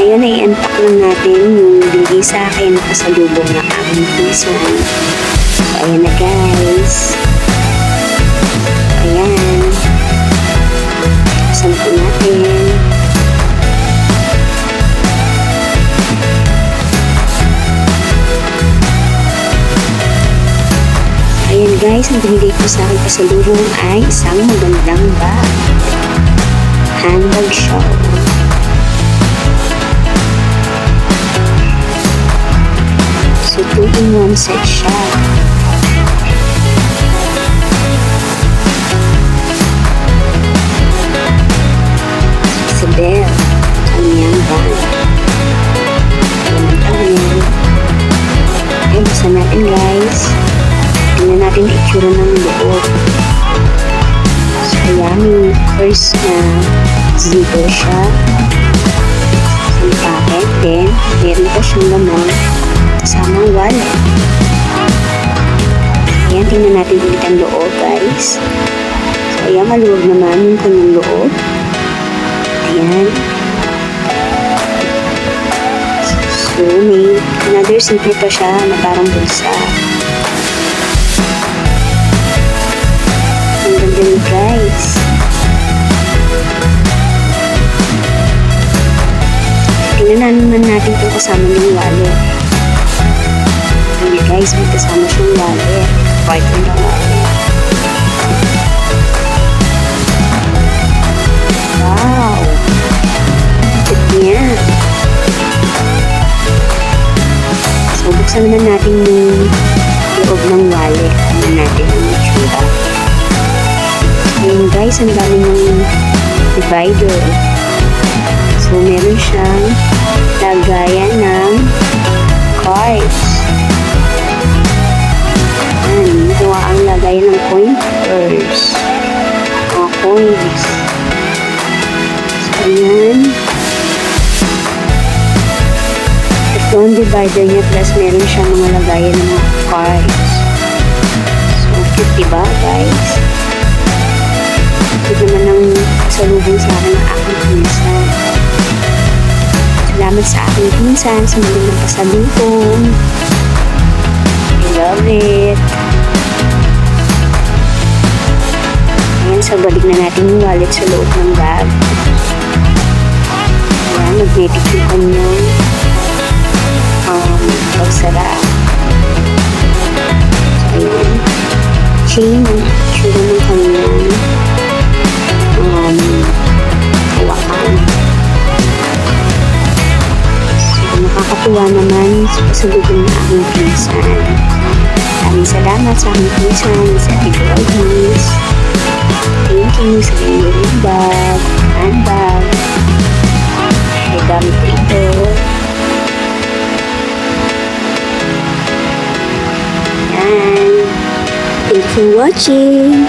Ngayon ay unpack lang natin yung bigay sa akin na pasalubong ng aking pinsan. So, ayan na guys. Ayan. Buksan po natin. Ayan guys, ang binigay ko sa akin pasalubong ay isang magandang bag. Handbag siya. So, 2-in-1 set siya. Isabel, kanyang bag. Ayan kanya. Okay, buksan natin guys. Tingnan natin yung itsura ng loob. So, ayan, may first na zipper siya. Isang packet. Then, meron pa siyang laman kasamang wallet. Ayan, tingnan natin ulit ang loob, guys. So, ayan, maluwag naman yung kanyang loob. Ayan. So, may another zipper pa siya na parang bulsa. Ang ganda niyo, guys. Tingnan naman natin kung kasama ng wallet. Ayan guys, may kasama siyang wallet. Partner na wallet. Wow! Good niya. So, buksan naman natin yung loob ng wallet. Tingnan natin ang itsura. Ayan guys, ang dami ng divider. So, meron siyang lagayan ng cards. Ayan, gawa ang lagayan ng pointers. Mga coins. So, ayan. Ito ang divider niya, plus meron siyang mga lagayan ng mga cards. So, cute diba, guys? Ito naman ang salubong sa akin ng aking pinsan. Salamat sa aking pinsan sa magandang pasalubong. I love it. Ayan, so balik na natin yung wallet sa loob ng bag. Ayan, magnetic yung kanyang pagsara. So, ayan. Chain, tsura ng kanyang hawakan. Nakakatuwa naman sa pasalubong ng aking pinsan. Maraming salamat sa aking pinsan, sa Ate Gorgeous. Thank you sa inyong bag, handbag. May gamit ko ito. Ayan. Thank you for watching.